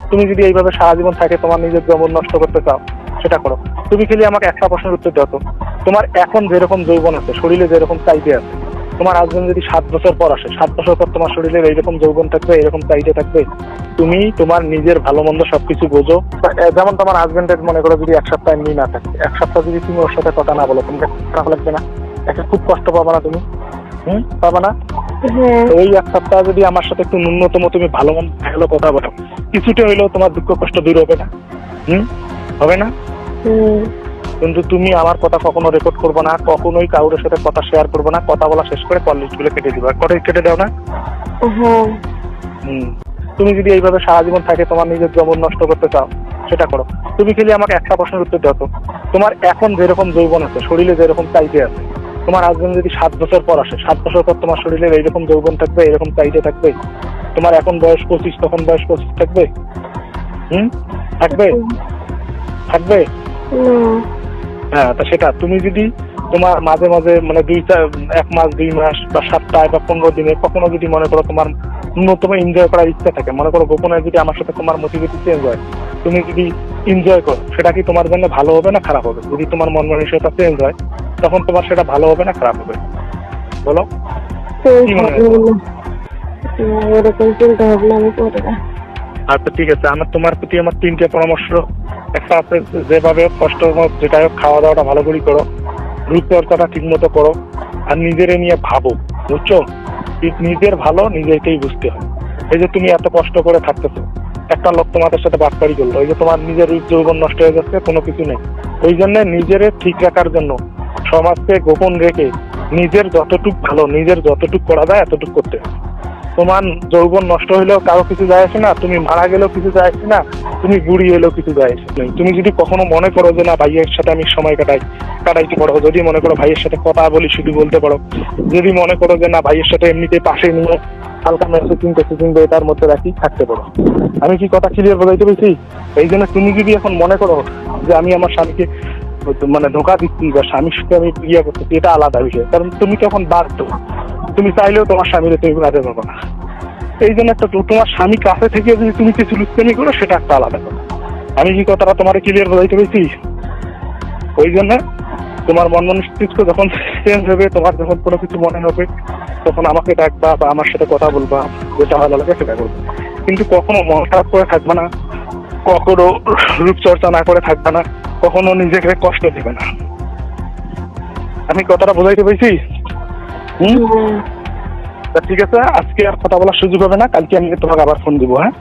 তুমি যদি এইভাবে সারা জীবন থাকে তোমার নিজের যৌবন নষ্ট করতে চাও সেটা করো। তুমি খালি আমাকে একটা প্রশ্নের উত্তর দাও তো, তোমার এখন যেরকম যৌবন আছে, শরীরে যেরকম চাইতে আছে, তোমার হাজবেন্ড যদি 7 বছর পর আসে, 7 বছর পর তোমার শরীরের এইরকম যৌবন থাকবে, এরকম চাইতে থাকবে? তুমি তোমার নিজের ভালো মন্দ সবকিছু বোঝো। যেমন তোমার হাজবেন্ডের মনে করো যদি 1 সপ্তাহ এমনি না থাকে, 1 সপ্তাহ যদি তুমি ওর সাথে কথা না বলো, তোমাকে খারাপ লাগবে না? একটা খুব কষ্ট পাবা না তুমি? পাবা না? ওই 1 সপ্তাহ যদি আমার সাথে একটু ন্যূনতম তুমি ভালো মন্দ ভালো কথা বলো, কিছুটা হইলেও তোমার দুঃখ কষ্ট দূর হবে না? হবে না? কিন্তু তুমি আমার কথা কখনো রেকর্ড করবো না, কখনোই কারোর সাথে কথা শেয়ার করবো না, কথা বলা শেষ করে কল লিস্ট গুলো কেটে দিবা। কেটে দাও না? তুমি যদি এইভাবে সারা জীবন থাকে তোমার নিজের যৌবন নষ্ট করতে চাও সেটা করো। তুমি খালি আমাকে একটা প্রশ্নের উত্তর দাও তো, তোমার এখন যেরকম যৌবন আছে, শরীরে যেরকম চাইতে আছে, তোমার হাজবেন্ড যদি 7 বছর পর আসে, 7 বছর পর তোমার শরীরের এইরকম যৌবন থাকবে, এরকম চাইতে থাকবে? তোমার এখন বয়স 25, তখন বয়স 25 থাকবে? থাকবে? থাকবে? হ্যাঁ, তা সেটা তুমি যদি তোমার মাঝে মাঝে মানে 1 মাস 2 মাস বা সপ্তাহে বা 15 দিনে কখনো যদি মনে করো তোমার ন্যূনতম এনজয় করার ইচ্ছা থাকে, মনে করো গোপনে যদি আমার সাথে তোমার মোটিভিটি চেঞ্জ হয়, তুমি যদি এনজয় করো, সেটা কি তোমার জন্য ভালো হবে না খারাপ হবে? যদি তোমার মন মানসিকতা চেঞ্জ হয় তখন তোমার সেটা ভালো হবে না খারাপ হবে? বলো কি মনে হয়? আচ্ছা ঠিক আছে, আমার তোমার প্রতি আমার 3টে পরামর্শ। একটা আছে, যেভাবে কষ্ট হোক যেটা হোক খাওয়া দাওয়াটা ভালো করে করো, রূপচর্চাটা ঠিক মতো করো, আর নিজেরে নিয়ে ভাবো, বুঝছো? নিজের ভালো নিজেকেই বুঝতে হয়। এই যে তুমি এত কষ্ট করে থাকতেছো, একটা লোক তোমাদের সাথে বাটপাড়ি করলো, ওই যে তোমার নিজের রূপ যৌবন নষ্ট হয়ে যাচ্ছে, কোনো কিছু নেই। ওই জন্য নিজেরে ঠিক রাখার জন্য সমাজকে গোপন রেখে নিজের যতটুক ভালো, নিজের যতটুক করা যায় এতটুক করতে হবে। তোমার যৌবন নষ্ট হইলেও কারো কিছু যায় আসে না, তুমি মারা গেলেও কিছু যায় আসে না, তুমি বুড়ি হইলেও কিছু যায় আসে না। তুমি যদি কখনো মনে করো যে না ভাইয়ের সাথে আমি সময় কাটাইতে পারো, যদি মনে করো ভাইয়ের সাথে কথা বলি শুধু বলতে পারো, যদি মনে করো যে না ভাইয়ের সাথে এমনিতে পাশে নিয়ে হালকা মেসেজিং এটার মধ্যে রাখি থাকতে পারো। আমি কি কথা ক্লিয়ার বোঝাইতে পেরেছি? এই জন্য তুমি যদি এখন মনে করো যে আমি আমার স্বামীকে মানে ধোঁকা দিচ্ছি বা স্বামীর সাথে আমি ইয়ে করতেছি, এটা আলাদা বিষয়, কারণ তুমি তখন বাধ্য, তুমি চাইলেও তোমার স্বামীর তুমি কাজে পাবো না। এই জন্য একটা তোমার স্বামী কাছে থেকে যদি তুমি কিছু লুচ্ছামি করো সেটা একটা আলাদা কথা। আমি কি কথাটা তোমার ক্লিয়ার বোঝাইতে পেরেছি? ওই জন্য তোমার মন মস্তিষ্ক যখন চেঞ্জ হবে, তোমার যখন কোনো কিছু মনে হবে, তখন আমাকে ডাকবা বা আমার সাথে কথা বলবা, যেটা ভালো লাগে সেটা করবো। কিন্তু কখনো মন খারাপ করে থাকবে না, কখনো রূপচর্চা না করে থাকবে না, কখনো নিজেকে কষ্ট দিবে না। আমি কথাটা বোঝাইতে পেরেছি? ঠিক আছে, আজকে আর কথা বলার সুযোগ হবে না, কালকে আমি তোমাকে আবার ফোন দিব। হ্যাঁ?